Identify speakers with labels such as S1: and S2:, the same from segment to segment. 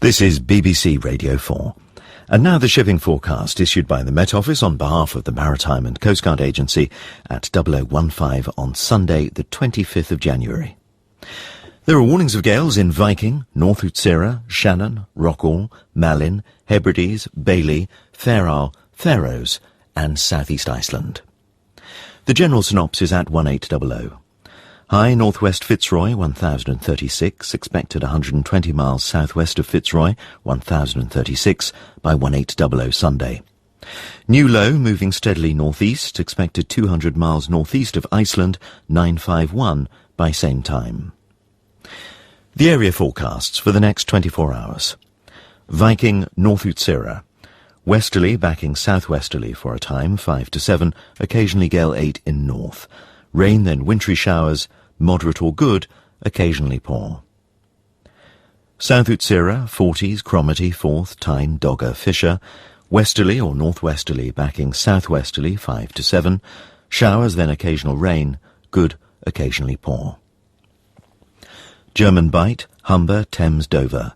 S1: This is BBC Radio 4. And now the shipping forecast issued by the Met Office on behalf of the Maritime and Coast Guard Agency at 0015 on Sunday, the 25th of January. There are warnings of gales in Viking, North Utsira, Shannon, Rockall, Malin, Hebrides, Bailey, Fair Isle, Faroes and South East Iceland. The general synopsis at 1800. High northwest Fitzroy, 1036, expected 120 miles southwest of Fitzroy, 1036, by 1800 Sunday. New low moving steadily northeast, expected 200 miles northeast of Iceland, 951, by same time. The area forecasts for the next 24 hours. Viking, North Utsira. Westerly backing southwesterly for a time, 5 to 7, occasionally gale 8 in north. Rain then wintry showers, moderate or good, occasionally pour. South Utsira, 40s, Cromarty, 4th, Tyne, Dogger, Fisher. Westerly or northwesterly backing southwesterly, 5 to 7. Showers then occasional rain, good, occasionally pour. German Bight, Humber, Thames, Dover.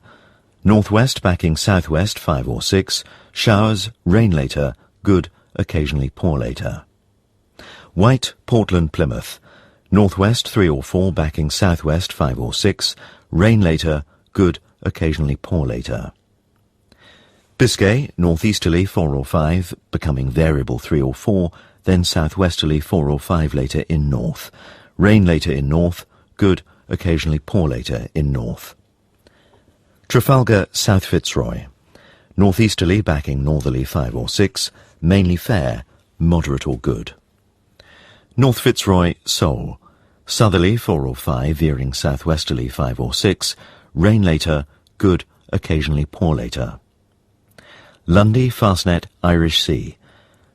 S1: Northwest backing southwest, 5 or 6. Showers, rain later, good, occasionally pour later. White, Portland, Plymouth. Northwest 3 or 4 backing southwest 5 or 6. Rain later, good, occasionally pour later. Biscay, northeasterly 4 or 5, becoming variable 3 or 4, then southwesterly 4 or 5 later in north. Rain later in north, good, occasionally pour later in north. Trafalgar, South Fitzroy. Northeasterly backing northerly 5 or 6, mainly fair, moderate or good. North Fitzroy, Seoul. Southerly 4 or 5, veering southwesterly 5 or 6. Rain later, good, occasionally pour later. Lundy, Fastnet, Irish Sea.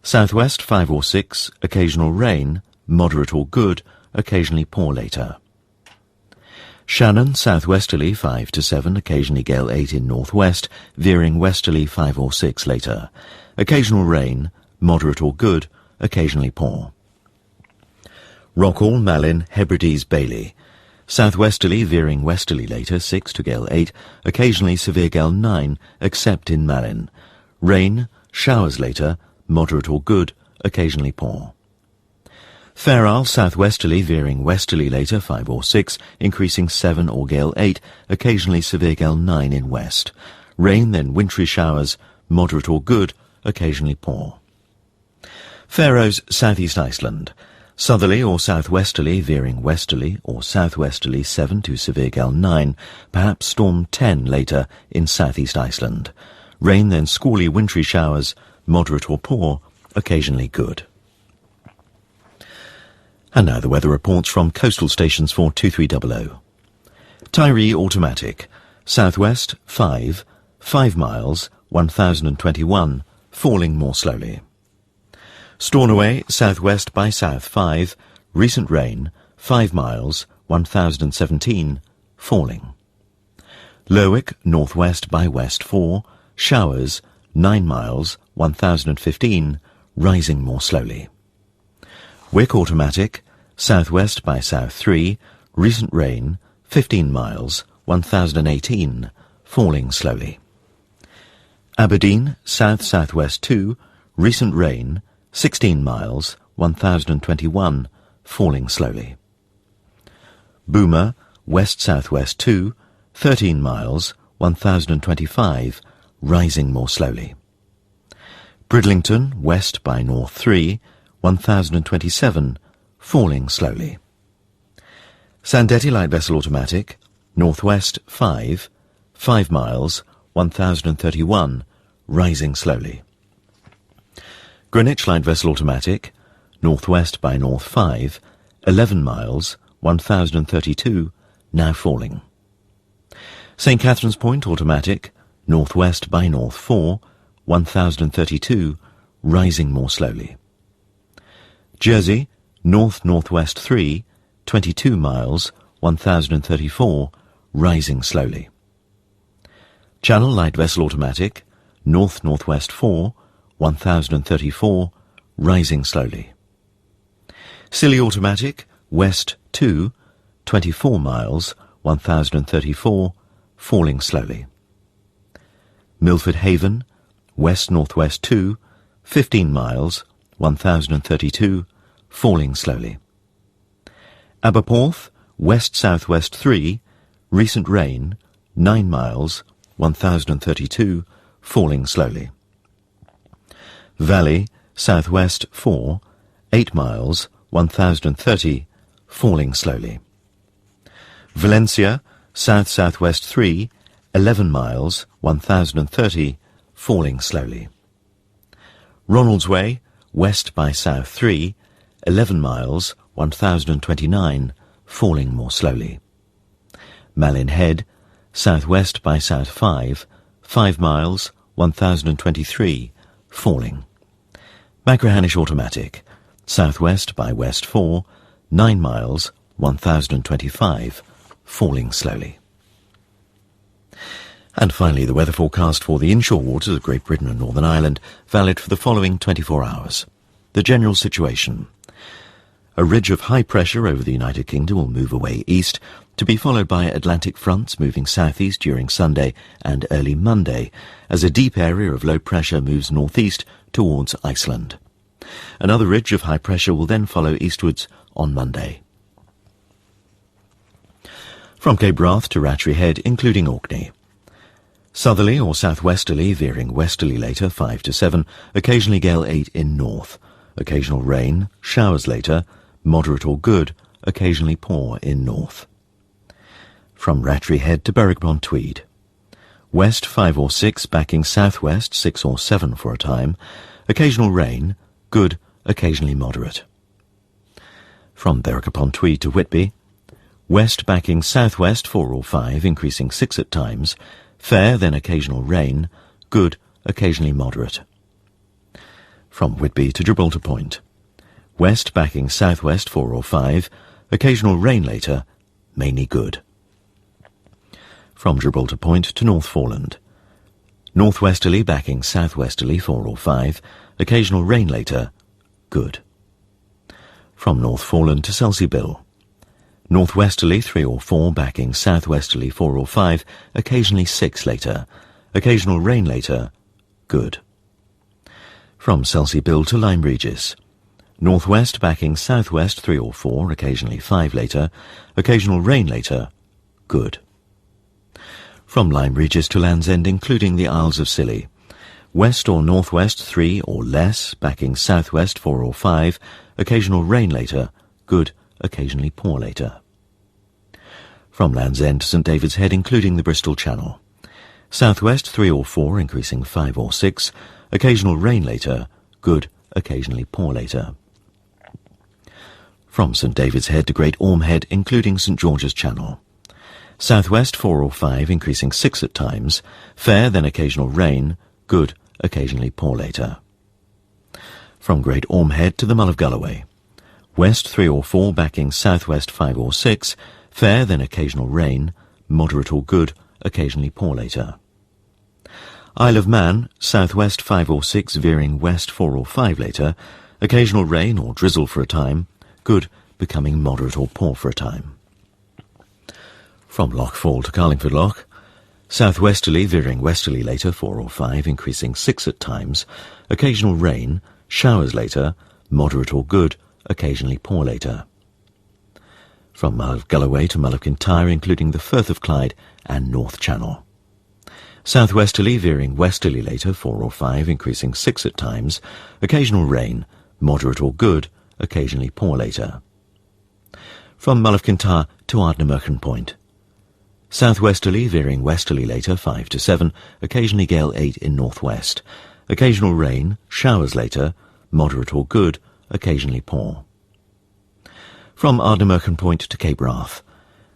S1: Southwest 5 or 6, occasional rain, moderate or good, occasionally pour later. Shannon, southwesterly 5 to 7, occasionally gale 8 in northwest, veering westerly 5 or 6 later. Occasional rain, moderate or good, occasionally pour. Rockall, Malin, Hebrides, Bailey. Southwesterly veering westerly later 6 to gale 8, occasionally severe gale 9, except in Malin. Rain, showers later, moderate or good, occasionally pour. Fair Isle, southwesterly veering westerly later 5 or 6, increasing 7 or gale 8, occasionally severe gale 9 in west. Rain then wintry showers, moderate or good, occasionally pour. Faroes, South East Iceland. Southerly or southwesterly veering westerly or southwesterly 7 to severe gale 9, perhaps storm 10 later in southeast Iceland. Rain then squally wintry showers, moderate or pour, occasionally good. And now the weather reports from coastal stations for 2300. Tyree automatic. Southwest 5, 5 miles, 1021, falling more slowly. Stornoway, southwest by south 5, recent rain, 5 miles, 1017, falling. Lerwick, northwest by west 4, showers, 9 miles, 1015, rising more slowly. Wick automatic, southwest by south 3, recent rain, 15 miles, 1018, falling slowly. Aberdeen, south-southwest 2, recent rain, 16 miles, 1021, falling slowly. Boomer, west-southwest 2, 13 miles, 1025, rising more slowly. Bridlington, west by north 3, 1027, falling slowly. Sandetti light vessel automatic, northwest 5, 5 miles, 1031, rising slowly. Greenwich light vessel automatic, northwest by north 5, 11 miles, 1032, now falling. St. Catherine's Point automatic, northwest by north 4, 1032, rising more slowly. Jersey, north-northwest 3, 22 miles, 1034, rising slowly. Channel light vessel automatic, north-northwest 4, 1034, rising slowly. Scilly automatic, west 2, 24 miles, 1034, falling slowly. Milford Haven, west-northwest 2, 15 miles, 1032, falling slowly. Aberporth, west-southwest 3, recent rain, 9 miles, 1032, falling slowly. Valley, southwest 4, 8 miles, 1030, falling slowly. Valencia, south-southwest 3, 11 miles, 1030, falling slowly. Ronaldsway, west by south 3, 11 miles, 1029, falling more slowly. Malin Head, southwest by south 5, 5 miles, 1023, falling. Machrihanish Automatic, southwest by west 4, 9 miles, 1025, falling slowly. And finally, the weather forecast for the inshore waters of Great Britain and Northern Ireland, valid for the following 24 hours. The general situation. A ridge of high pressure over the United Kingdom will move away east, to be followed by Atlantic fronts moving southeast during Sunday and early Monday, as a deep area of low pressure moves northeast towards Iceland. Another ridge of high pressure will then follow eastwards on Monday. From Cape Wrath to Rattray Head, including Orkney. Southerly or southwesterly, veering westerly later, 5 to 7, occasionally gale 8 in north. Occasional rain, showers later, moderate or good, occasionally poor in north. From Rattray Head to Berwick-upon-Tweed. West 5 or 6, backing southwest 6 or 7 for a time. Occasional rain, good, occasionally moderate. From Berwick-upon-Tweed to Whitby. West backing southwest 4 or 5, increasing 6 at times. Fair, then occasional rain, good, occasionally moderate. From Whitby to Gibraltar Point. West backing southwest 4 or 5, occasional rain later, mainly good. From Gibraltar Point to North Foreland. Northwesterly backing southwesterly 4 or 5, occasional rain later, good. From North Foreland to Selsey Bill. Northwesterly 3 or 4, backing southwesterly 4 or 5, occasionally 6 later, occasional rain later, good. From Selsey Bill to Lyme Regis. Northwest backing southwest 3 or 4, occasionally 5 later, occasional rain later, good. From Lyme Regis to Land's End, including the Isles of Scilly. West or northwest 3 or less, backing southwest 4 or 5, occasional rain later, good, occasionally poor later. From Land's End to St David's Head, including the Bristol Channel. Southwest 3 or 4, increasing 5 or 6, occasional rain later, good, occasionally poor later. From St David's Head to Great Orme Head, including St George's Channel. Southwest 4 or 5, increasing 6 at times, fair, then occasional rain, good, occasionally poor later. From Great Orme Head to the Mull of Galloway. West 3 or 4, backing southwest 5 or 6, fair, then occasional rain, moderate or good, occasionally poor later. Isle of Man, southwest 5 or 6, veering west 4 or 5 later, occasional rain or drizzle for a time, good, becoming moderate or poor for a time. From Loch Fall to Carlingford Loch. Southwesterly, veering westerly later 4 or 5, increasing 6 at times, occasional rain, showers later, moderate or good, occasionally poor later. From Mull of Galloway to Mull of Kintyre, including the Firth of Clyde and North Channel. Southwesterly, veering westerly later 4 or 5, increasing 6 at times, occasional rain, moderate or good, occasionally poor later. From Mull of Kintyre to Ardnamurchan Point. Southwesterly, veering westerly later 5 to 7, occasionally gale 8 in northwest. Occasional rain, showers later, moderate or good, occasionally poor. From Ardnamurchan Point to Cape Wrath.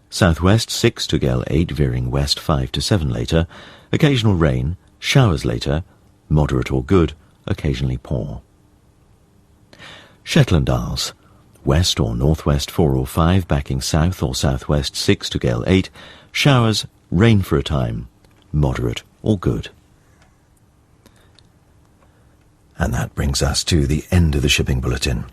S1: Southwest 6 to gale 8, veering west 5 to 7 later. Occasional rain, showers later, moderate or good, occasionally poor. Shetland Isles. West or northwest 4 or 5, backing south or southwest 6 to gale 8. Showers, rain for a time, moderate or good. And that brings us to the end of the shipping bulletin.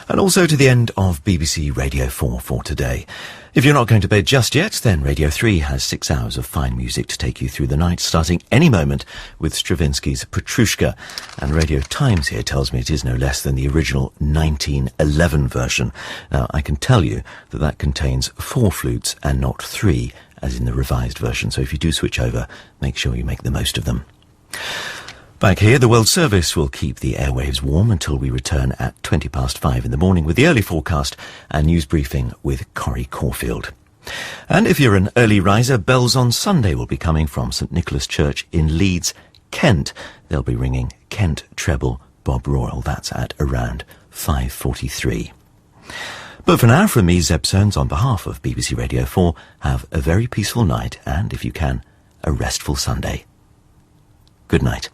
S1: And also to the end of BBC Radio 4 for today. If you're not going to bed just yet, then Radio 3 has 6 hours of fine music to take you through the night, starting any moment with Stravinsky's Petrushka. And Radio Times here tells me it is no less than the original 1911 version. Now, I can tell you that that contains 4 flutes and not 3, as in the revised version. So if you do switch over, make sure you make the most of them. Back here, the World Service will keep the airwaves warm until we return at 5:20 in the morning with the early forecast and news briefing with Corrie Caulfield. And if you're an early riser, bells on Sunday will be coming from St Nicholas Church in Leeds, Kent. They'll be ringing Kent Treble Bob Royal. That's at around 5:43. But for now, from me, Zeb Soanes, on behalf of BBC Radio 4, have a very peaceful night and, if you can, a restful Sunday. Good night.